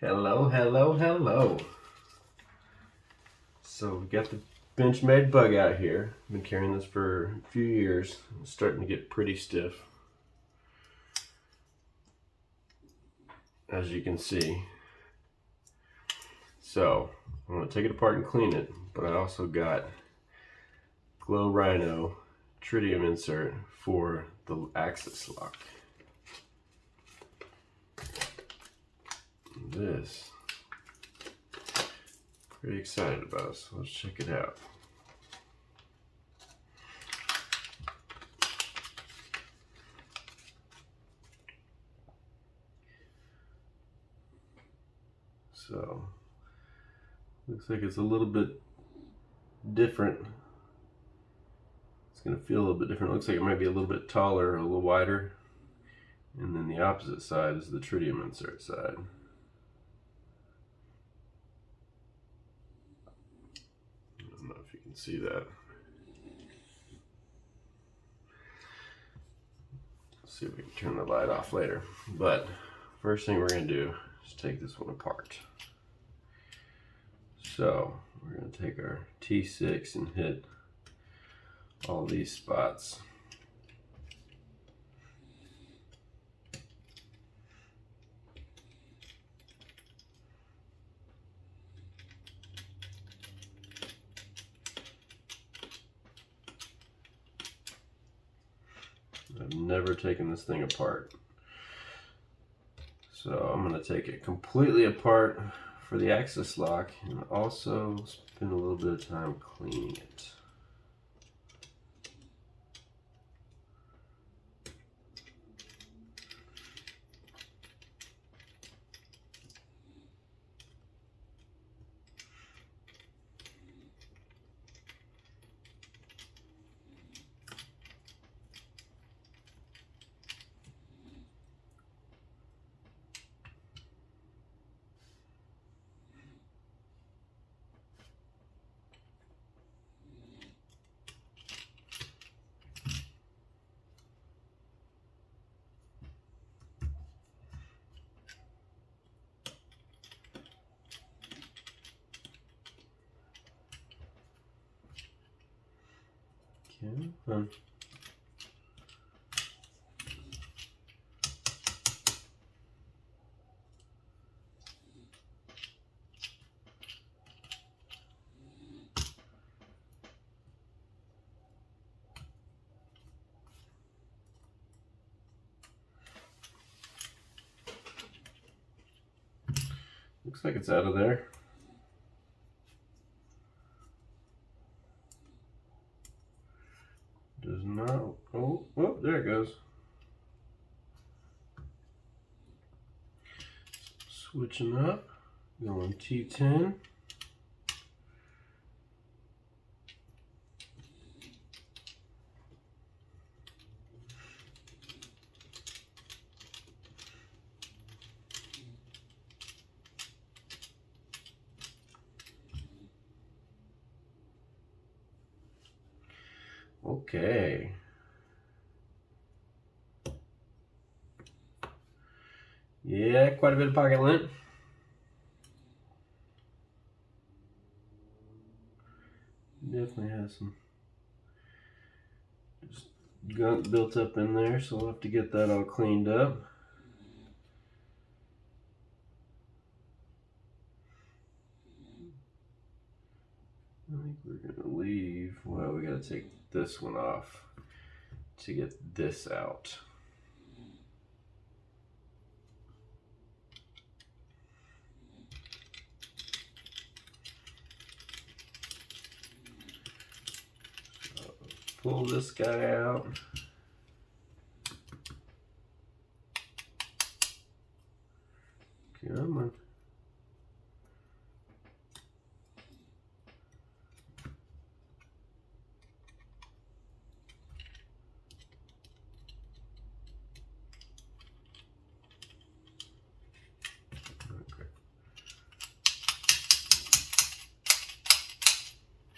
Hello, hello, hello. So we got the Benchmade Bugout here. I've been carrying this for a few years. It's starting to get pretty stiff, as you can see. So I'm going to take it apart and clean it, but I also got Glow Rhino tritium insert for the axis lock. This, pretty excited about, so let's check it out. So looks like it's a little bit different. It's going to feel a little bit different. It looks like it might be a little bit taller, a little wider. And then the opposite side is the tritium insert side. I don't know if you can see that. Let's see if we can turn the light off later. But first thing we're going to do is take this one apart. So we're going to take our T6 and hit all these spots. I've never taken this thing apart. So I'm going to take it completely apart for the axis lock and also spend a little bit of time cleaning it. Okay. Looks like it's out of there. Does not, oh, there it goes. Switching up, going T10. Okay. Yeah, quite a bit of pocket lint. Definitely has some just gunk built up in there, so we'll have to get that all cleaned up. I think we're gonna leave, well, we gotta take this one off to get this out. So pull this guy out. Come on.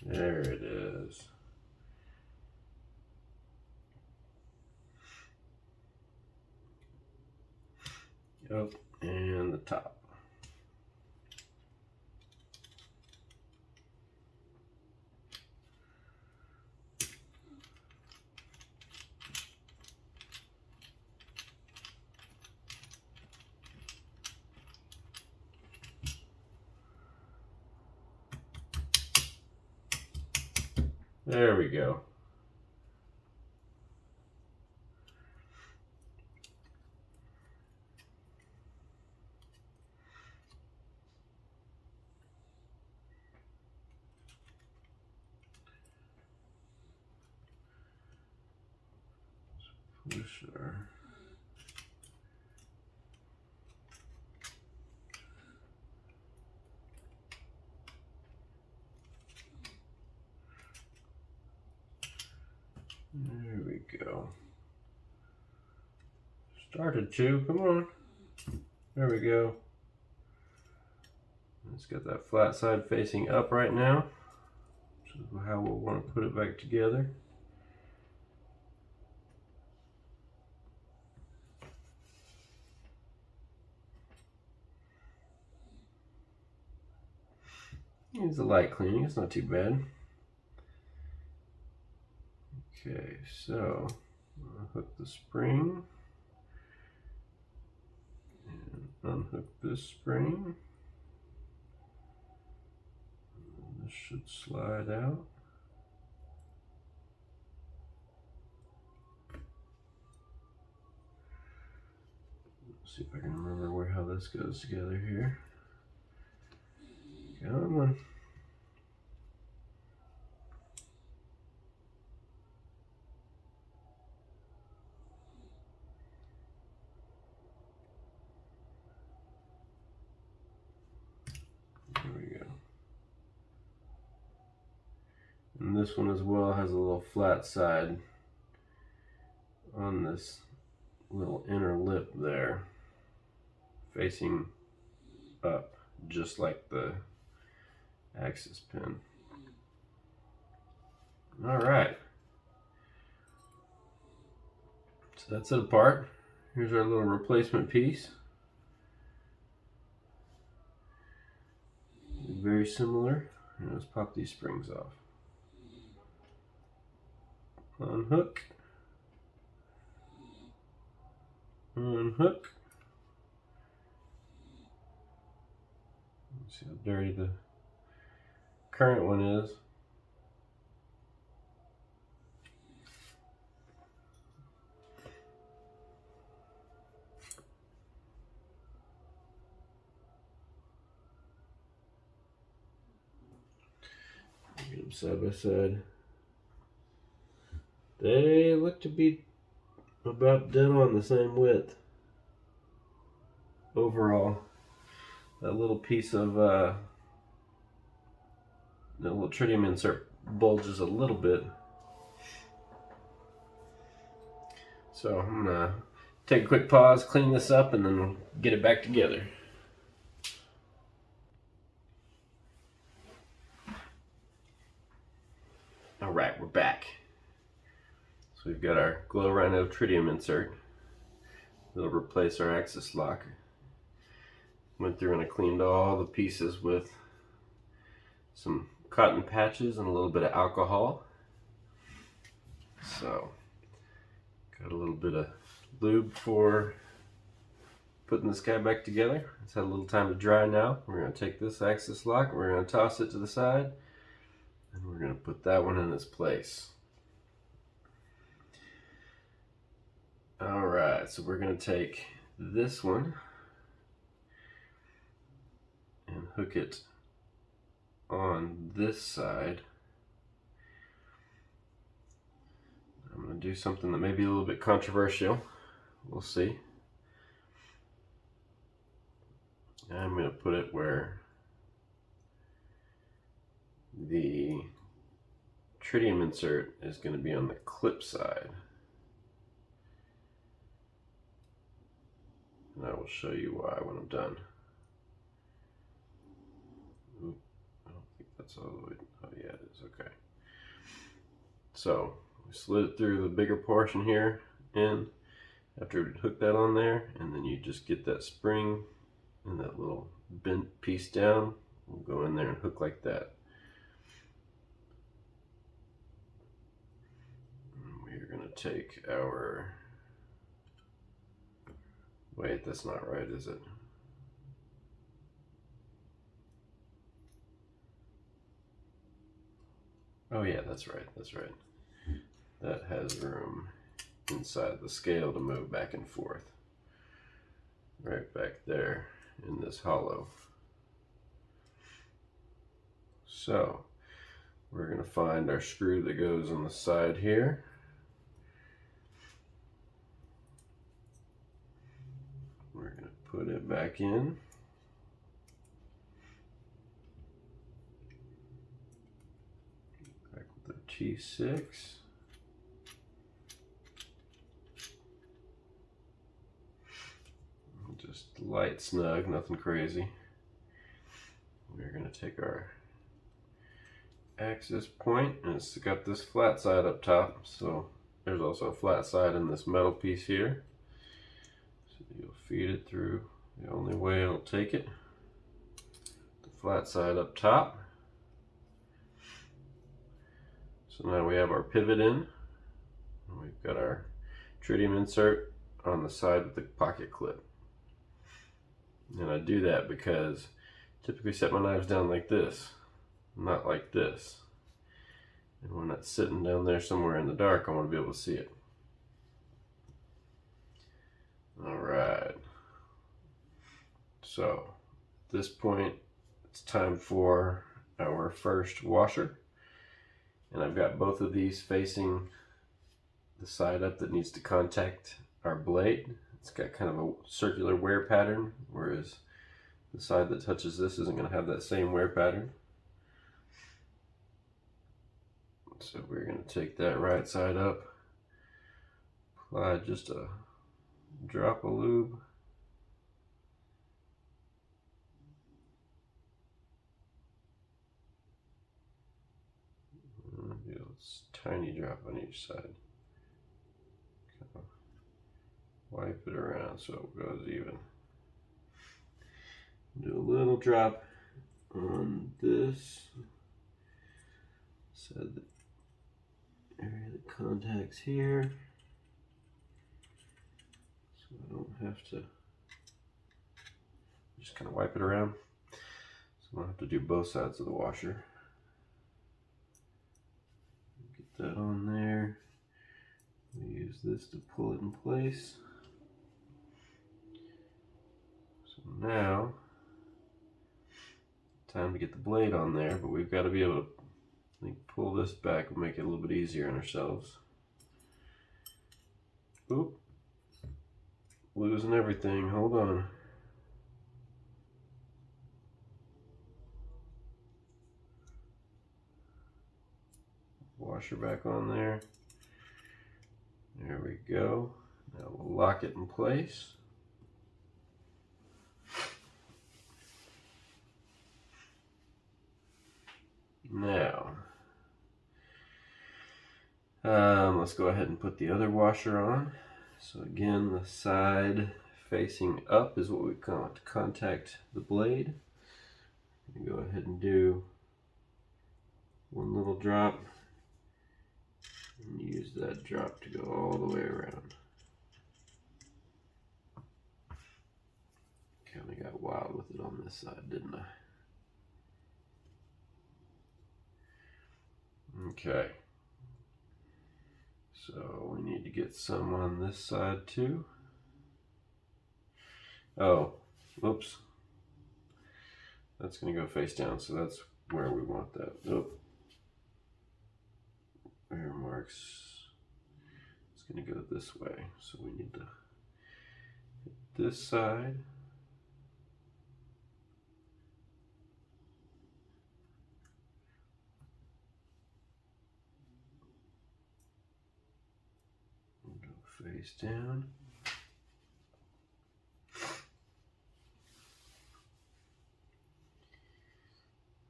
There it is. Yep, and the top. There we go. Push our there we go. Started to, come on. There we go. It's got that flat side facing up right now, which is how we'll want to put it back together. Needs a light cleaning, it's not too bad. Okay, so I'll hook the spring and unhook this spring. And this should slide out. Let's see if I can remember how this goes together here. Come on. There we go. And this one as well has a little flat side on this little inner lip there, facing up, just like the axis pin. All right, so that's it apart. Here's our little replacement piece. Very similar. And let's pop these springs off. Unhook. Unhook. Let's see how dirty the current one is. Get them side by side. They look to be about dead on the same width overall. That little piece of the little tritium insert bulges a little bit. So I'm gonna take a quick pause, clean this up, and then we'll get it back together. All right, we're back. So we've got our Glow Rhino tritium insert. It'll replace our axis lock. Went through and I cleaned all the pieces with some cotton patches and a little bit of alcohol. So got a little bit of lube for putting this guy back together. It's had a little time to dry now. We're going to take this axis lock, we're going to toss it to the side, and we're going to put that one in its place. Alright, so we're going to take this one and hook it on this side. I'm going to do something that may be a little bit controversial. We'll see. I'm going to put it where the tritium insert is going to be on the clip side. And I will show you why when I'm done. Oop, I don't think that's all the way. Oh yeah, it is. Okay. So we slid it through the bigger portion here in after we hook that on there, and then you just get that spring and that little bent piece down. We'll go in there and hook like that. And we're going to take our... Wait, that's not right, is it? Oh yeah, that's right, that's right. That has room inside the scale to move back and forth. Right back there in this hollow. So we're going to find our screw that goes on the side here. We're going to put it back in. Back with the T6. Just light snug, nothing crazy. We're going to take our axis point, and it's got this flat side up top, so there's also a flat side in this metal piece here. So you'll feed it through the only way it'll take it, the flat side up top. So now we have our pivot in, and we've got our tritium insert on the side with the pocket clip. And I do that because I typically set my knives down like this, not like this. And when it's sitting down there somewhere in the dark, I want to be able to see it. Alright. So, at this point, it's time for our first washer. And I've got both of these facing the side up that needs to contact our blade. It's got kind of a circular wear pattern, whereas the side that touches this isn't going to have that same wear pattern. So we're going to take that right side up, apply just a drop of lube. Do a tiny drop on each side. Kind of wipe it around so it goes even. Do a little drop on this side, the area that contacts here, so I don't have to just kind of wipe it around, so I don't have to do both sides of the washer. Get that on there. We use this to pull it in place. So now, time to get the blade on there, but we've got to be able to, I think, pull this back and make it a little bit easier on ourselves. Oop. Losing everything, hold on. Washer back on there. There we go. Now we'll lock it in place. Now, let's go ahead and put the other washer on. So again, the side facing up is what we want to contact the blade. I'm going to go ahead and do one little drop and use that drop to go all the way around. Kind of got wild with it on this side, didn't I? Okay, so we need to get some on this side too. Oh, whoops. That's going to go face down, so that's where we want that. Oh, wear marks. It's going to go this way, so we need to hit this side. Face down.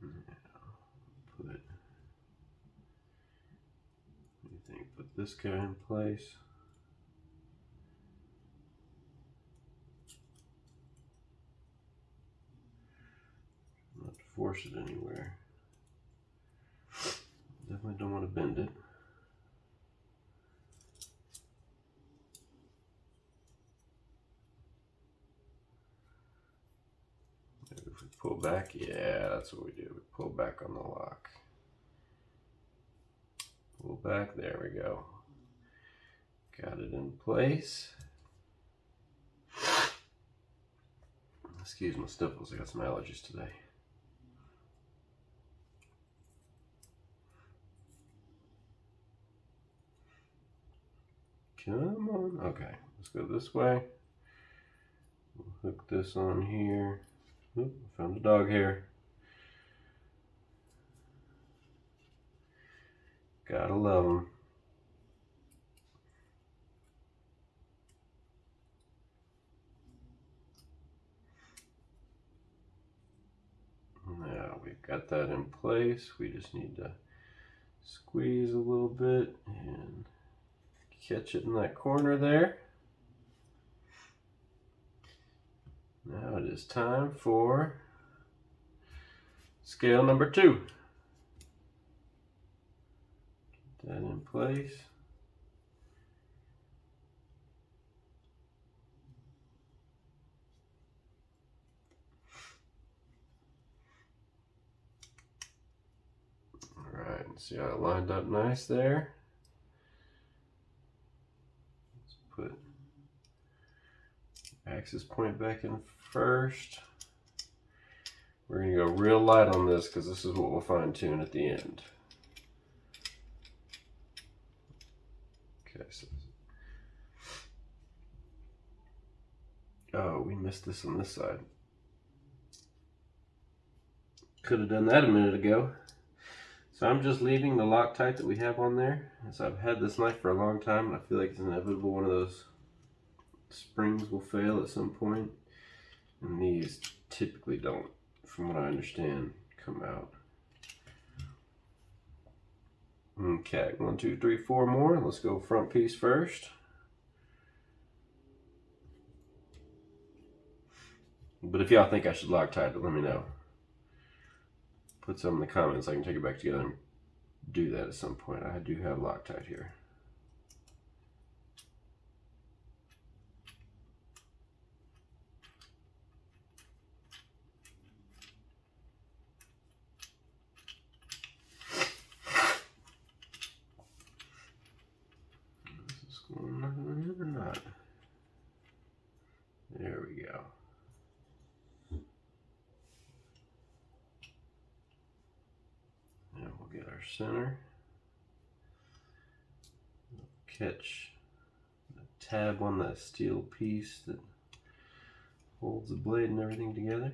Now, put, what do you think? Put this guy in place. Not to force it anywhere. Definitely don't want to bend it. Maybe if we pull back, yeah, that's what we do. We pull back on the lock. There we go. Now we'll put it, I think, put this guy in place. Not to force it anywhere. Definitely don't want to bend it. Maybe if we pull back, yeah, that's what we do. We pull back on the lock. Maybe if we pull back, yeah, that's what we do. We pull back on the lock. pull back, there we go. Got it in place. Excuse my sniffles, I got some allergies today. Come on, okay, let's go this way. We'll hook this on here. Oop, found a dog hair. Gotta love them. Now we've got that in place. We just need to squeeze a little bit and catch it in that corner there. Now it is time for scale number 2. Get that in place. Alright, see how it lined up nice there? Let's put axis point back in first. We're going to go real light on this because this is what we'll fine tune at the end. Okay, so oh, we missed this on this side. Could have done that a minute ago. So I'm just leaving the Loctite that we have on there. So I've had this knife for a long time and I feel like it's inevitable one of those springs will fail at some point. And these typically don't, from what I understand, come out. Okay, 1, 2, 3, 4 more. Let's go front piece first. But if y'all think I should Loctite it, let me know. Put some in the comments. I can take it back together and do that at some point. I do have Loctite here. Is this going on or not? There we go. Now we'll get our center. Catch the tab on that steel piece that holds the blade and everything together.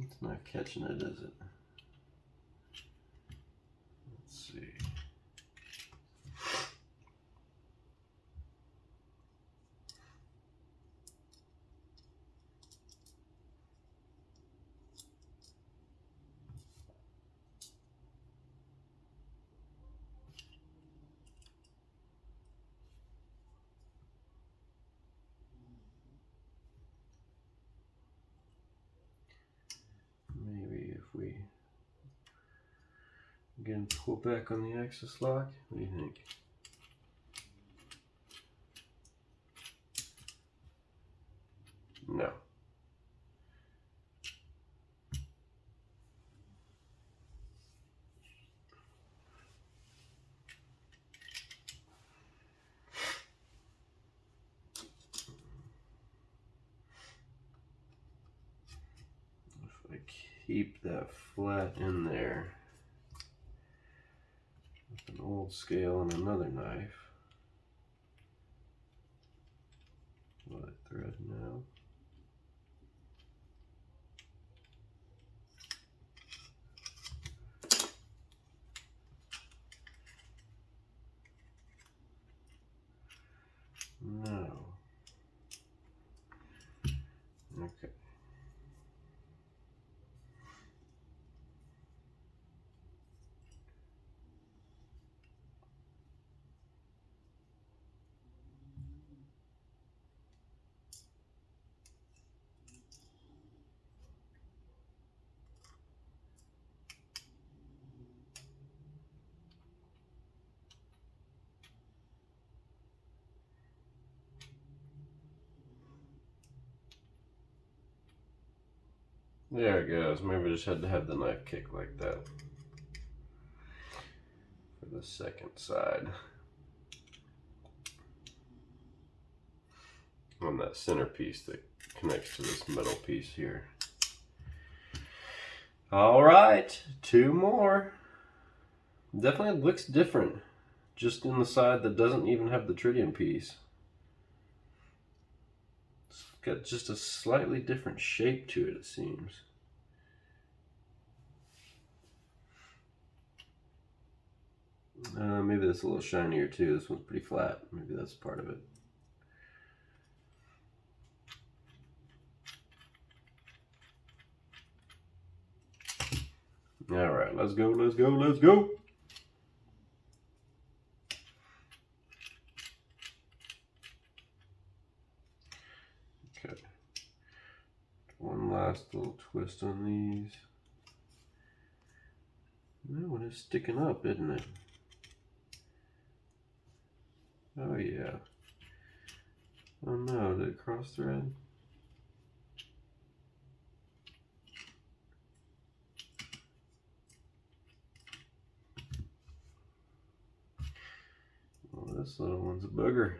It's not catching it, is it? Let's see. Maybe if we again pull back on the axis lock, what do you think? No. If I keep that flat in there with an old scale and another knife, will it thread now? No. Okay. There it goes. Maybe I just had to have the knife kick like that for the second side. On that center piece that connects to this metal piece here. All right, 2 more. Definitely looks different just in the side that doesn't even have the tritium piece. It's got just a slightly different shape to it, it seems. Maybe that's a little shinier too. This one's pretty flat. Maybe that's part of it. All right, let's go, let's go, let's go. Okay. One last little twist on these. That one is sticking up, isn't it? Oh yeah. Oh no, did it cross thread? Well, this little one's a booger.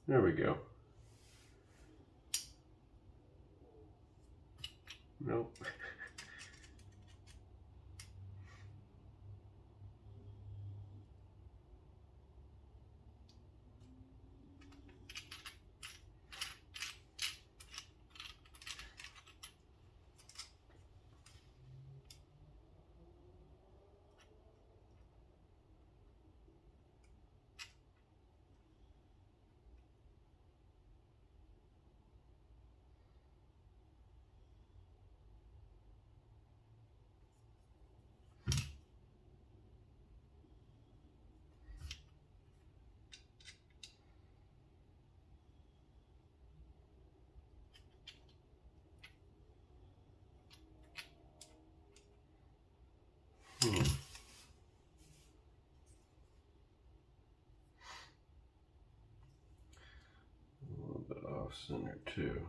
There we go. Nope. A little bit off center too.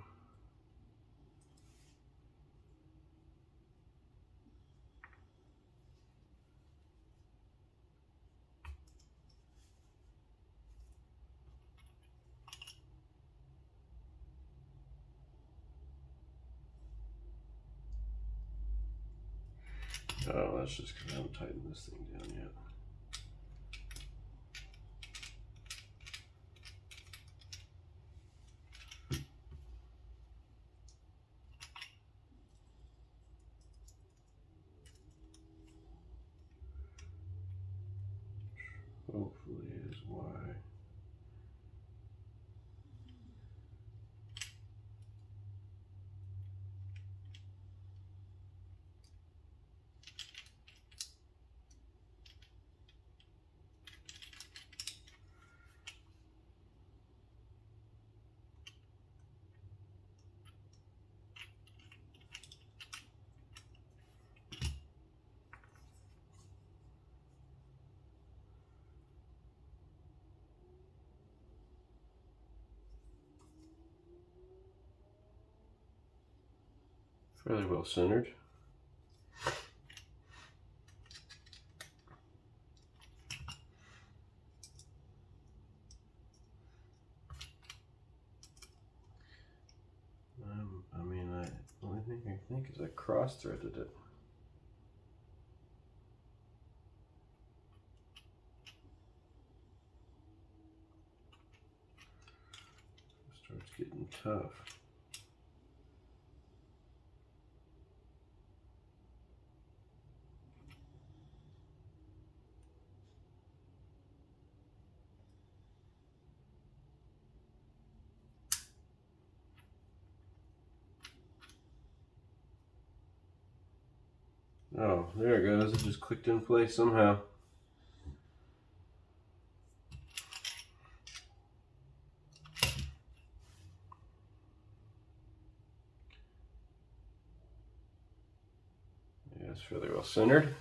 Oh, that's just because I haven't tightened this thing down yet. Hopefully is why. Fairly well centered. I mean, the only thing I think is I cross-threaded it. getting tough. Oh, there it goes. It just clicked in place somehow. Yeah, it's fairly well centered.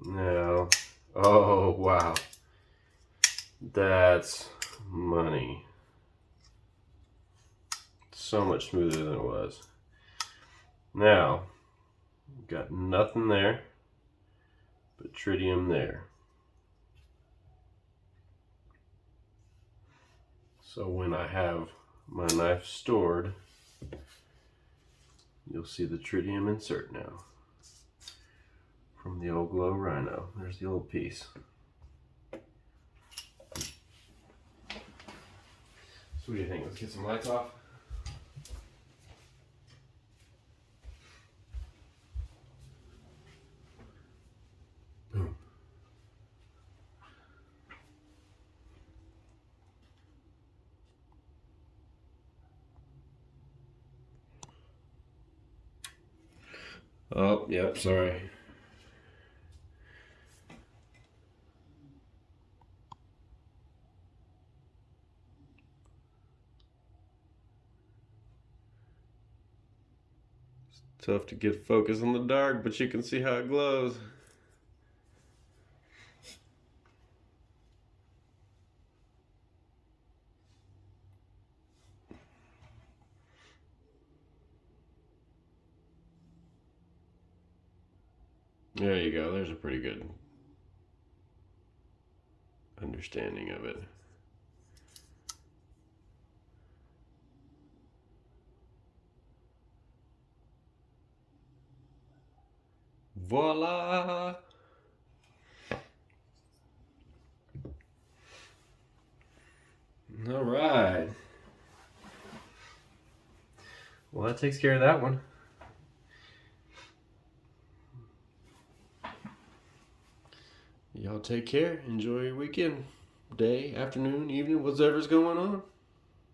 Now, oh wow, that's money. So much smoother than it was. Now, got nothing there but tritium there. So when I have my knife stored, you'll see the tritium insert now from the old Glow Rhino. There's the old piece. So what do you think? Let's get some lights off. Boom. Oh, yep, sorry. It's tough to get focus on the dark, but you can see how it glows. There you go. There's a pretty good understanding of it. Voila! All right. Well, that takes care of that one. Y'all take care. Enjoy your weekend, day, afternoon, evening, whatever's going on.